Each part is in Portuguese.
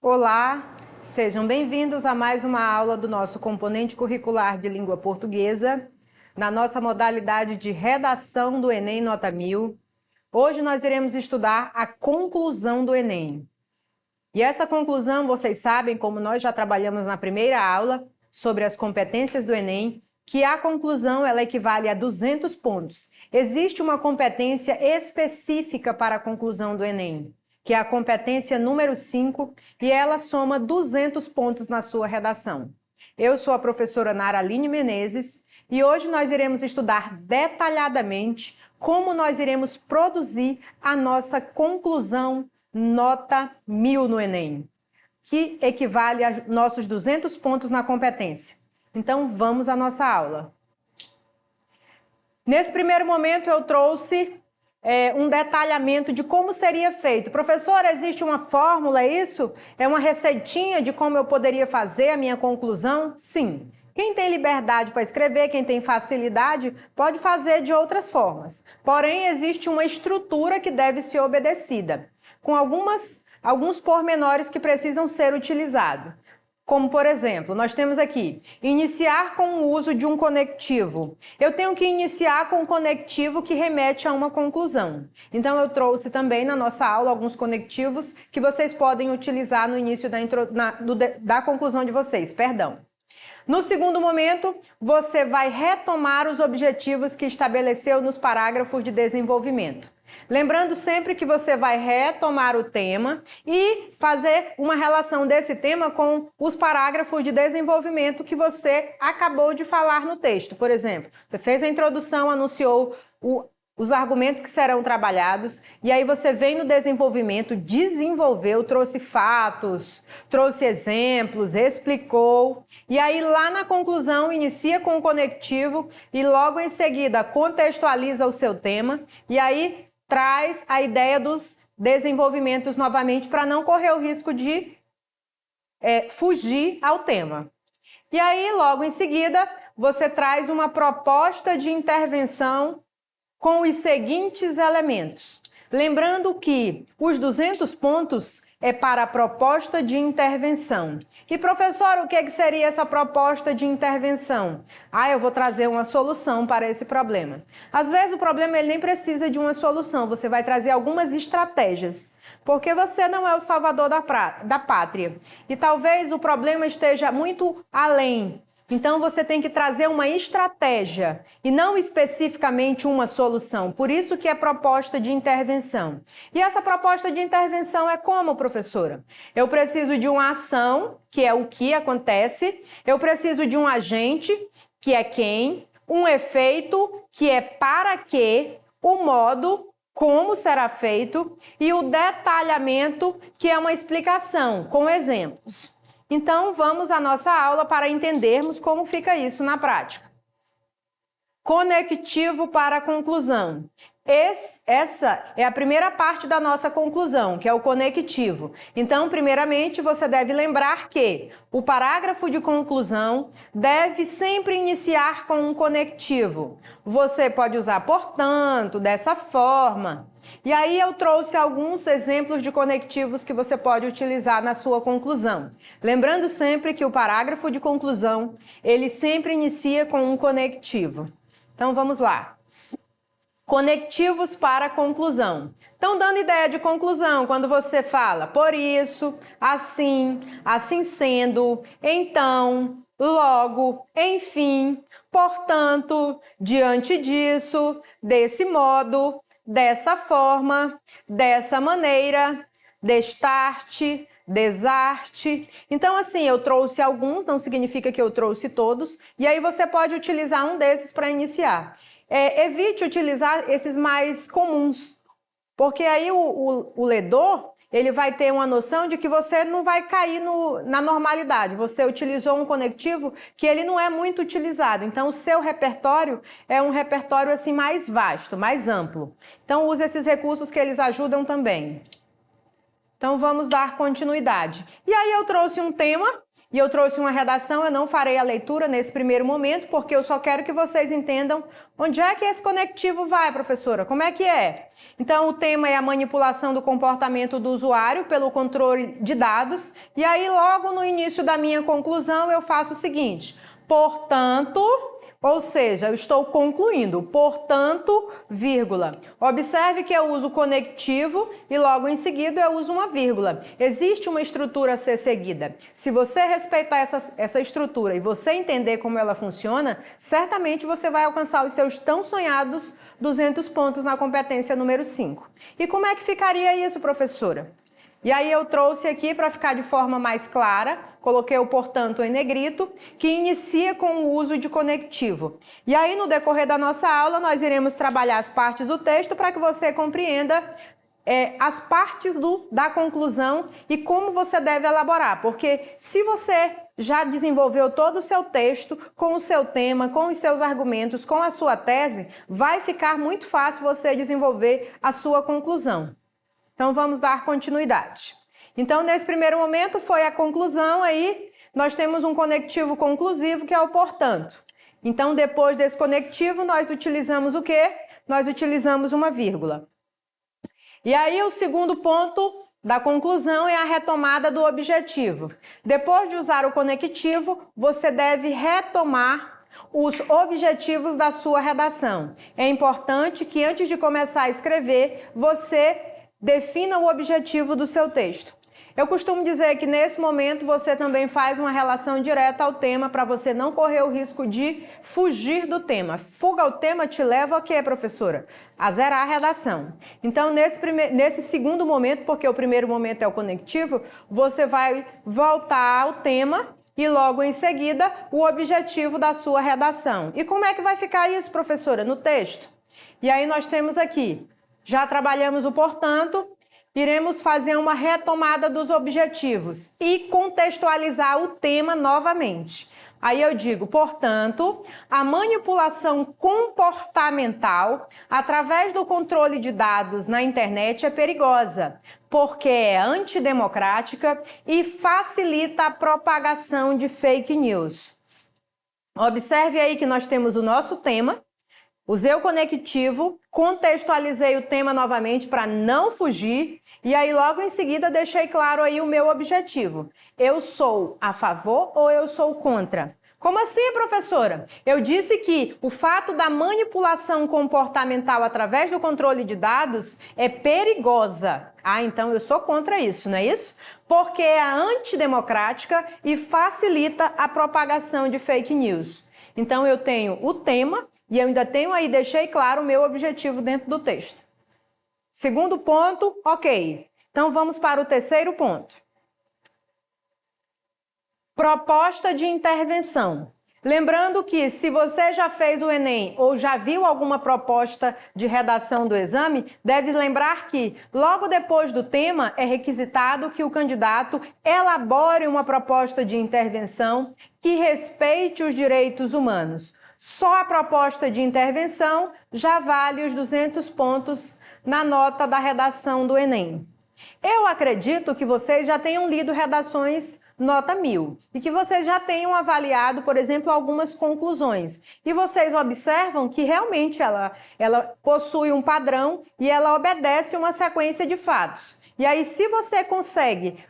Olá, sejam bem-vindos a mais uma aula do nosso componente curricular de língua portuguesa, na nossa modalidade de redação do Enem Nota 1000. Hoje nós iremos estudar a conclusão do Enem. E essa conclusão, vocês sabem, como nós já trabalhamos na primeira aula, sobre as competências do Enem, que a conclusão ela equivale a 200 pontos. Existe uma competência específica para a conclusão do Enem, que é a competência número 5, e ela soma 200 pontos na sua redação. Eu sou a professora Nara Aline Menezes e hoje nós iremos estudar detalhadamente como nós iremos produzir a nossa conclusão nota 1000 no Enem, que equivale a nossos 200 pontos na competência. Então vamos à nossa aula. Nesse primeiro momento eu trouxe um detalhamento de como seria feito. Professora, existe uma fórmula, é isso? É uma receitinha de como eu poderia fazer a minha conclusão? Sim. Quem tem liberdade para escrever, quem tem facilidade, pode fazer de outras formas. Porém, existe uma estrutura que deve ser obedecida, com alguns pormenores que precisam ser utilizados. Como, por exemplo, nós temos aqui, iniciar com o uso de um conectivo. Eu tenho que iniciar com um conectivo que remete a uma conclusão. Então, eu trouxe também na nossa aula alguns conectivos que vocês podem utilizar no início da conclusão de vocês, perdão. No segundo momento, você vai retomar os objetivos que estabeleceu nos parágrafos de desenvolvimento. Lembrando sempre que você vai retomar o tema e fazer uma relação desse tema com os parágrafos de desenvolvimento que você acabou de falar no texto. Por exemplo, você fez a introdução, anunciou os argumentos que serão trabalhados, e aí você vem no desenvolvimento, desenvolveu, trouxe fatos, trouxe exemplos, explicou, e aí lá na conclusão inicia com o conectivo e logo em seguida contextualiza o seu tema, e aí traz a ideia dos desenvolvimentos novamente para não correr o risco de fugir ao tema. E aí, logo em seguida, você traz uma proposta de intervenção com os seguintes elementos. Lembrando que os 200 pontos é para a proposta de intervenção. E, professor, o que seria essa proposta de intervenção? Eu vou trazer uma solução para esse problema. Às vezes o problema ele nem precisa de uma solução, você vai trazer algumas estratégias. Porque você não é o salvador da pátria. E talvez o problema esteja muito além. Então, você tem que trazer uma estratégia e não especificamente uma solução. Por isso que é proposta de intervenção. E essa proposta de intervenção é como, professora? Eu preciso de uma ação, que é o que acontece. Eu preciso de um agente, que é quem. Um efeito, que é para quê. O modo, como será feito. E o detalhamento, que é uma explicação, com exemplos. Então, vamos à nossa aula para entendermos como fica isso na prática. Conectivo para a conclusão. Essa é a primeira parte da nossa conclusão, que é o conectivo. Então, primeiramente, você deve lembrar que o parágrafo de conclusão deve sempre iniciar com um conectivo. Você pode usar, portanto, dessa forma. E aí eu trouxe alguns exemplos de conectivos que você pode utilizar na sua conclusão. Lembrando sempre que o parágrafo de conclusão, ele sempre inicia com um conectivo. Então, vamos lá. Conectivos para conclusão. Então, dando ideia de conclusão, quando você fala por isso, assim, assim sendo, então, logo, enfim, portanto, diante disso, desse modo, dessa forma, dessa maneira, destarte, desarte. Então, assim, eu trouxe alguns, não significa que eu trouxe todos, e aí você pode utilizar um desses para iniciar. Evite utilizar esses mais comuns, porque aí o ledor, ele vai ter uma noção de que você não vai cair na normalidade. Você utilizou um conectivo que ele não é muito utilizado. Então, o seu repertório é um repertório assim mais vasto, mais amplo. Então, use esses recursos que eles ajudam também. Então, vamos dar continuidade. E aí eu trouxe um tema e eu trouxe uma redação, eu não farei a leitura nesse primeiro momento, porque eu só quero que vocês entendam onde é que esse conectivo vai, professora, como é que é? Então, o tema é a manipulação do comportamento do usuário pelo controle de dados, e aí logo no início da minha conclusão eu faço o seguinte, portanto... Ou seja, eu estou concluindo, portanto, vírgula. Observe que eu uso conectivo e logo em seguida eu uso uma vírgula. Existe uma estrutura a ser seguida. Se você respeitar essa estrutura e você entender como ela funciona, certamente você vai alcançar os seus tão sonhados 200 pontos na competência número 5. E como é que ficaria isso, professora? E aí eu trouxe aqui para ficar de forma mais clara, coloquei o portanto em negrito, que inicia com o uso de conectivo. E aí no decorrer da nossa aula nós iremos trabalhar as partes do texto para que você compreenda as partes da conclusão e como você deve elaborar, porque se você já desenvolveu todo o seu texto, com o seu tema, com os seus argumentos, com a sua tese, vai ficar muito fácil você desenvolver a sua conclusão. Então, vamos dar continuidade. Então, nesse primeiro momento, foi a conclusão aí, nós temos um conectivo conclusivo, que é o portanto. Então, depois desse conectivo, nós utilizamos o quê? Nós utilizamos uma vírgula. E aí, o segundo ponto da conclusão é a retomada do objetivo. Depois de usar o conectivo, você deve retomar os objetivos da sua redação. É importante que, antes de começar a escrever, você defina o objetivo do seu texto. Eu costumo dizer que nesse momento você também faz uma relação direta ao tema para você não correr o risco de fugir do tema. Fuga ao tema te leva a quê, professora? A zerar a redação. Então, nesse segundo momento, porque o primeiro momento é o conectivo, você vai voltar ao tema e logo em seguida o objetivo da sua redação. E como é que vai ficar isso, professora? No texto. E aí nós temos aqui, já trabalhamos o portanto, iremos fazer uma retomada dos objetivos e contextualizar o tema novamente. Aí eu digo, portanto, a manipulação comportamental através do controle de dados na internet é perigosa, porque é antidemocrática e facilita a propagação de fake news. Observe aí que nós temos o nosso tema, usei o conectivo, contextualizei o tema novamente para não fugir e aí logo em seguida deixei claro aí o meu objetivo. Eu sou a favor ou eu sou contra? Como assim, professora? Eu disse que o fato da manipulação comportamental através do controle de dados é perigosa. Ah, então eu sou contra isso, não é isso? Porque é antidemocrática e facilita a propagação de fake news. Então eu tenho o tema e eu ainda tenho aí, deixei claro o meu objetivo dentro do texto. Segundo ponto, ok. Então vamos para o terceiro ponto. Proposta de intervenção. Lembrando que se você já fez o Enem ou já viu alguma proposta de redação do exame, deve lembrar que logo depois do tema é requisitado que o candidato elabore uma proposta de intervenção que respeite os direitos humanos. Só a proposta de intervenção já vale os 200 pontos na nota da redação do Enem. Eu acredito que vocês já tenham lido redações nota 1000 e que vocês já tenham avaliado, por exemplo, algumas conclusões. E vocês observam que realmente ela possui um padrão e ela obedece uma sequência de fatos. E aí, se você consegue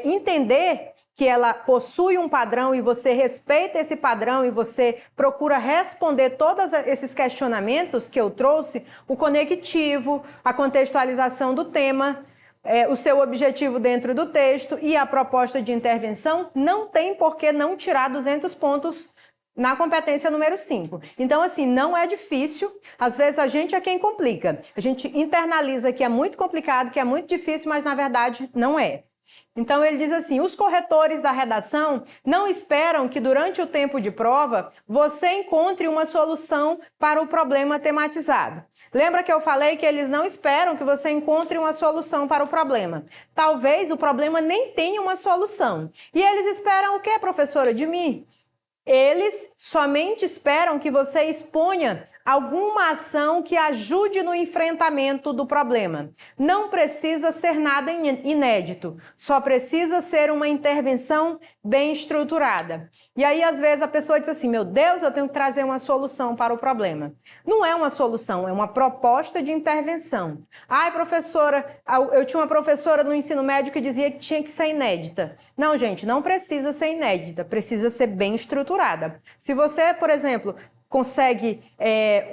entender que ela possui um padrão e você respeita esse padrão e você procura responder todos esses questionamentos que eu trouxe, o conectivo, a contextualização do tema, o seu objetivo dentro do texto e a proposta de intervenção, não tem por que não tirar 200 pontos na competência número 5. Então, assim, não é difícil. Às vezes a gente é quem complica. A gente internaliza que é muito complicado, que é muito difícil, mas na verdade não é. Então, ele diz assim, os corretores da redação não esperam que durante o tempo de prova você encontre uma solução para o problema tematizado. Lembra que eu falei que eles não esperam que você encontre uma solução para o problema. Talvez o problema nem tenha uma solução. E eles esperam o quê, professora, de mim? Eles somente esperam que você exponha alguma ação que ajude no enfrentamento do problema. Não precisa ser nada inédito, só precisa ser uma intervenção bem estruturada. E aí, às vezes, a pessoa diz assim, meu Deus, eu tenho que trazer uma solução para o problema. Não é uma solução, é uma proposta de intervenção. Ai, professora, eu tinha uma professora no ensino médio que dizia que tinha que ser inédita. Não, gente, não precisa ser inédita, precisa ser bem estruturada. Se você, por exemplo, consegue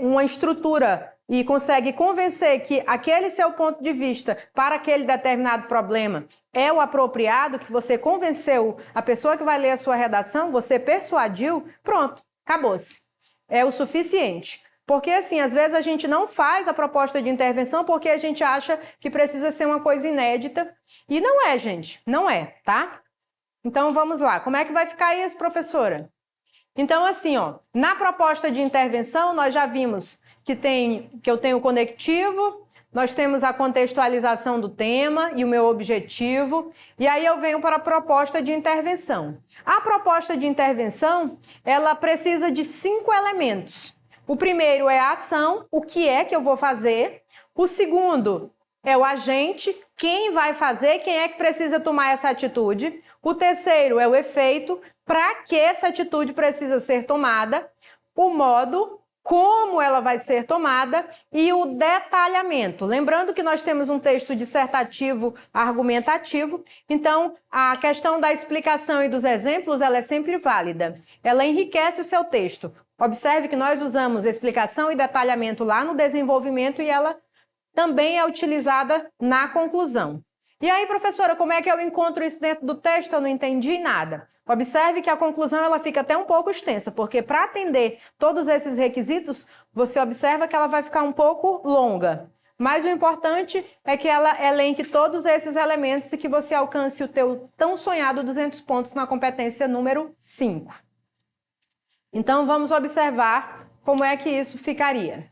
uma estrutura e consegue convencer que aquele seu ponto de vista para aquele determinado problema é o apropriado, que você convenceu a pessoa que vai ler a sua redação, você persuadiu, pronto, acabou-se. É o suficiente. Porque, assim, às vezes a gente não faz a proposta de intervenção porque a gente acha que precisa ser uma coisa inédita. E não é, gente, não é, tá? Então, vamos lá. Como é que vai ficar isso, professora? Então, assim, ó, na proposta de intervenção, nós já vimos que eu tenho o conectivo, nós temos a contextualização do tema e o meu objetivo, e aí eu venho para a proposta de intervenção. A proposta de intervenção, ela precisa de 5 elementos. O primeiro é a ação, o que é que eu vou fazer. O segundo é o agente, quem vai fazer, quem é que precisa tomar essa atitude. O terceiro é o efeito, para que essa atitude precisa ser tomada. O modo, como ela vai ser tomada e o detalhamento. Lembrando que nós temos um texto dissertativo argumentativo, então a questão da explicação e dos exemplos ela é sempre válida. Ela enriquece o seu texto. Observe que nós usamos explicação e detalhamento lá no desenvolvimento e ela também é utilizada na conclusão. E aí, professora, como é que eu encontro isso dentro do texto? Eu não entendi nada. Observe que a conclusão ela fica até um pouco extensa, porque para atender todos esses requisitos, você observa que ela vai ficar um pouco longa. Mas o importante é que ela elenque todos esses elementos e que você alcance o teu tão sonhado 200 pontos na competência número 5. Então, vamos observar como é que isso ficaria.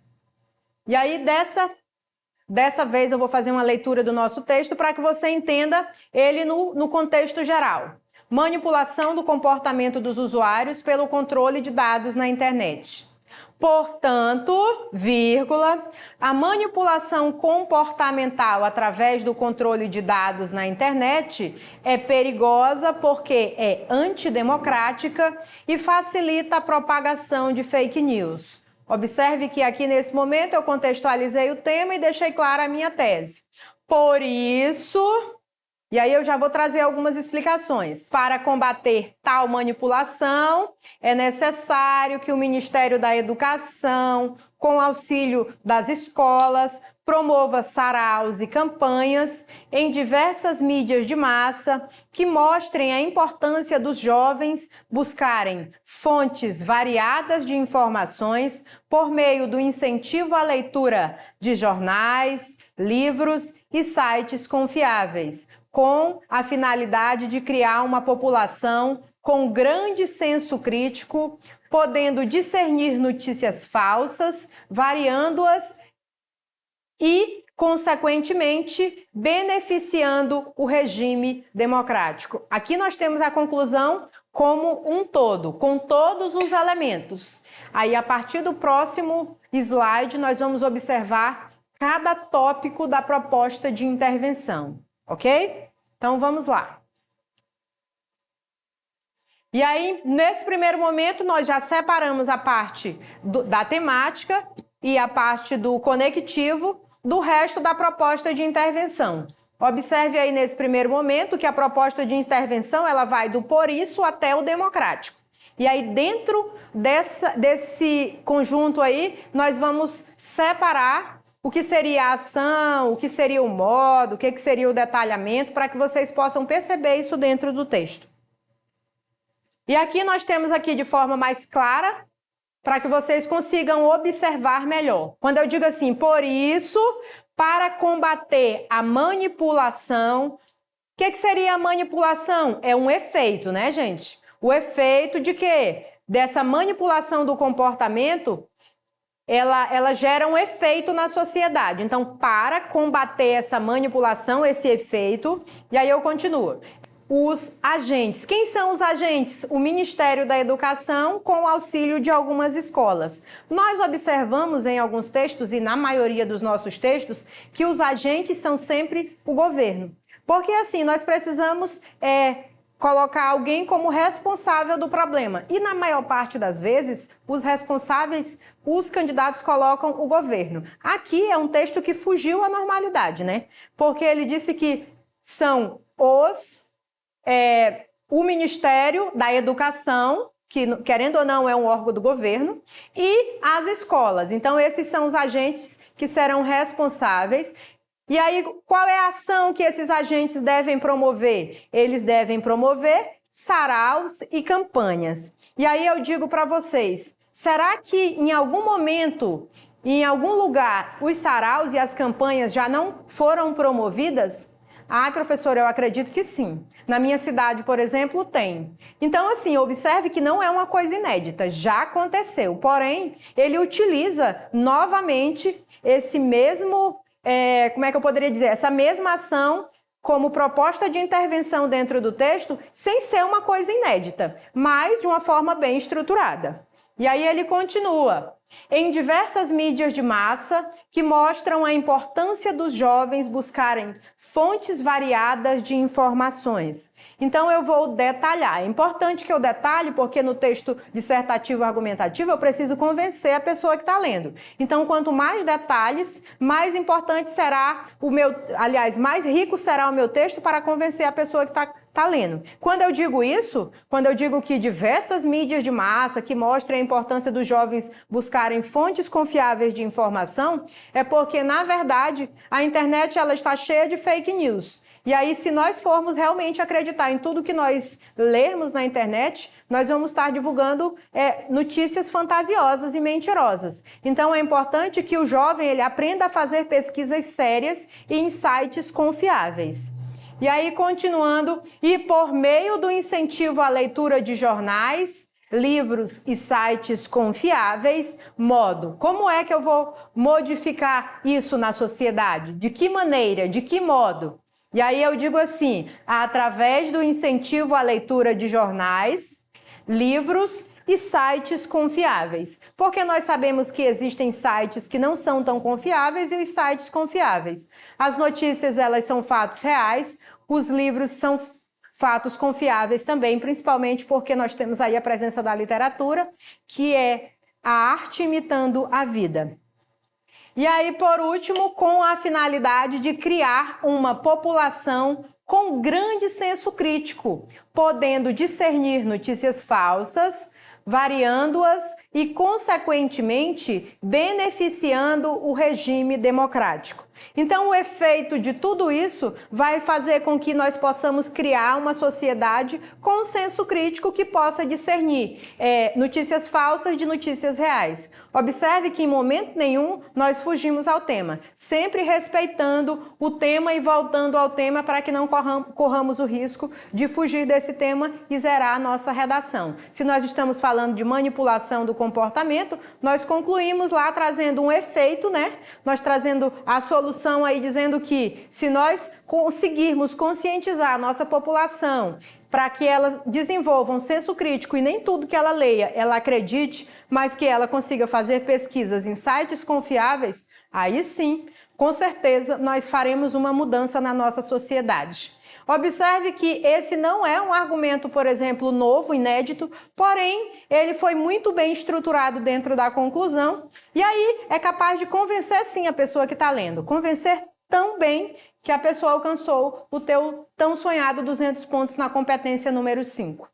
E aí, dessa vez, eu vou fazer uma leitura do nosso texto para que você entenda ele no contexto geral. Manipulação do comportamento dos usuários pelo controle de dados na internet. Portanto, vírgula, a manipulação comportamental através do controle de dados na internet é perigosa porque é antidemocrática e facilita a propagação de fake news. Observe que aqui nesse momento eu contextualizei o tema e deixei clara a minha tese. Por isso, e aí eu já vou trazer algumas explicações. Para combater tal manipulação, é necessário que o Ministério da Educação, com auxílio das escolas, promova saraus e campanhas em diversas mídias de massa que mostrem a importância dos jovens buscarem fontes variadas de informações por meio do incentivo à leitura de jornais, livros e sites confiáveis, com a finalidade de criar uma população com grande senso crítico, podendo discernir notícias falsas, variando-as e, consequentemente, beneficiando o regime democrático. Aqui nós temos a conclusão como um todo, com todos os elementos. Aí, a partir do próximo slide, nós vamos observar cada tópico da proposta de intervenção, ok? Então, vamos lá. E aí, nesse primeiro momento, nós já separamos a parte da temática e a parte do conectivo do resto da proposta de intervenção. Observe aí nesse primeiro momento que a proposta de intervenção ela vai do por isso até o democrático. E aí dentro desse conjunto aí, nós vamos separar o que seria a ação, o que seria o modo, o que seria o detalhamento, para que vocês possam perceber isso dentro do texto. E aqui nós temos aqui de forma mais clara, para que vocês consigam observar melhor. Quando eu digo assim, por isso, para combater a manipulação, o que seria a manipulação? É um efeito, né, gente? O efeito de quê? Dessa manipulação do comportamento, ela gera um efeito na sociedade. Então, para combater essa manipulação, esse efeito, e aí eu continuo. os agentes. Quem são os agentes? O Ministério da Educação, com o auxílio de algumas escolas. Nós observamos em alguns textos, e na maioria dos nossos textos, que os agentes são sempre o governo. Porque assim, nós precisamos colocar alguém como responsável do problema. E na maior parte das vezes, os responsáveis, os candidatos colocam o governo. Aqui é um texto que fugiu à normalidade, né? Porque ele disse que são o Ministério da Educação, que querendo ou não é um órgão do governo, e as escolas. Então esses são os agentes que serão responsáveis. E aí, qual é a ação que esses agentes devem promover? Eles devem promover saraus e campanhas. E aí eu digo para vocês, será que em algum momento, em algum lugar, os saraus e as campanhas já não foram promovidas? Ah, professor, eu acredito que sim. Na minha cidade, por exemplo, tem. Então, assim, observe que não é uma coisa inédita, já aconteceu. Porém, ele utiliza novamente esse mesmo... como é que eu poderia dizer? Essa mesma ação como proposta de intervenção dentro do texto, sem ser uma coisa inédita, mas de uma forma bem estruturada. E aí ele continua. Em diversas mídias de massa que mostram a importância dos jovens buscarem fontes variadas de informações. Então eu vou detalhar. É importante que eu detalhe porque no texto dissertativo argumentativo eu preciso convencer a pessoa que está lendo. Então quanto mais detalhes, mais importante será mais rico será o meu texto para convencer a pessoa que está lendo. Quando eu digo isso, quando eu digo que diversas mídias de massa que mostrem a importância dos jovens buscarem fontes confiáveis de informação, é porque, na verdade, a internet ela está cheia de fake news. E aí, se nós formos realmente acreditar em tudo que nós lermos na internet, nós vamos estar divulgando notícias fantasiosas e mentirosas. Então, é importante que o jovem ele aprenda a fazer pesquisas sérias e em sites confiáveis. E aí, continuando, e por meio do incentivo à leitura de jornais, livros e sites confiáveis, como é que eu vou modificar isso na sociedade? De que maneira? De que modo? E aí eu digo assim, através do incentivo à leitura de jornais, livros e sites confiáveis. Porque nós sabemos que existem sites que não são tão confiáveis e os sites confiáveis. As notícias, elas são fatos reais, os livros são fatos confiáveis também, principalmente porque nós temos aí a presença da literatura, que é a arte imitando a vida. E aí, por último, com a finalidade de criar uma população com grande senso crítico, podendo discernir notícias falsas, variando-as e, consequentemente, beneficiando o regime democrático. Então, o efeito de tudo isso vai fazer com que nós possamos criar uma sociedade com senso crítico que possa discernir notícias falsas de notícias reais. Observe que em momento nenhum nós fugimos ao tema, sempre respeitando o tema e voltando ao tema para que não corramos o risco de fugir desse tema e zerar a nossa redação. Se nós estamos falando de manipulação do comportamento, nós concluímos lá trazendo um efeito, né? Nós trazendo a solução aí dizendo que se nós conseguirmos conscientizar a nossa população para que ela desenvolva um senso crítico e nem tudo que ela leia ela acredite, mas que ela consiga fazer pesquisas em sites confiáveis, aí sim, com certeza, nós faremos uma mudança na nossa sociedade. Observe que esse não é um argumento, por exemplo, novo, inédito, porém, ele foi muito bem estruturado dentro da conclusão, e aí é capaz de convencer sim a pessoa que está lendo, convencer tão bem que a pessoa alcançou o teu tão sonhado 200 pontos na competência número 5.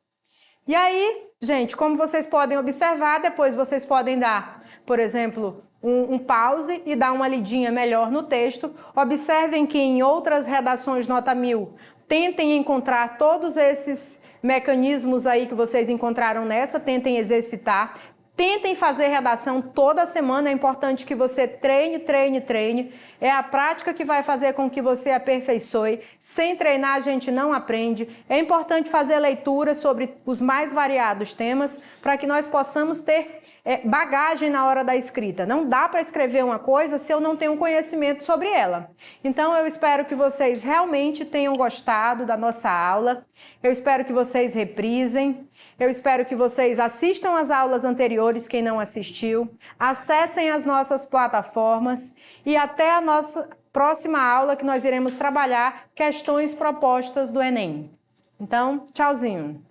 E aí, gente, como vocês podem observar, depois vocês podem dar, por exemplo, um pause e dar uma lidinha melhor no texto. Observem que em outras redações nota 1000, tentem encontrar todos esses mecanismos aí que vocês encontraram nessa, tentem exercitar. Tentem fazer redação toda semana, é importante que você treine, treine, treine. É a prática que vai fazer com que você aperfeiçoe. Sem treinar a gente não aprende. É importante fazer leitura sobre os mais variados temas para que nós possamos ter bagagem na hora da escrita. Não dá para escrever uma coisa se eu não tenho conhecimento sobre ela. Então, eu espero que vocês realmente tenham gostado da nossa aula. Eu espero que vocês reprisem. Eu espero que vocês assistam às aulas anteriores, quem não assistiu. Acessem as nossas plataformas e até a nossa próxima aula que nós iremos trabalhar questões propostas do Enem. Então, tchauzinho!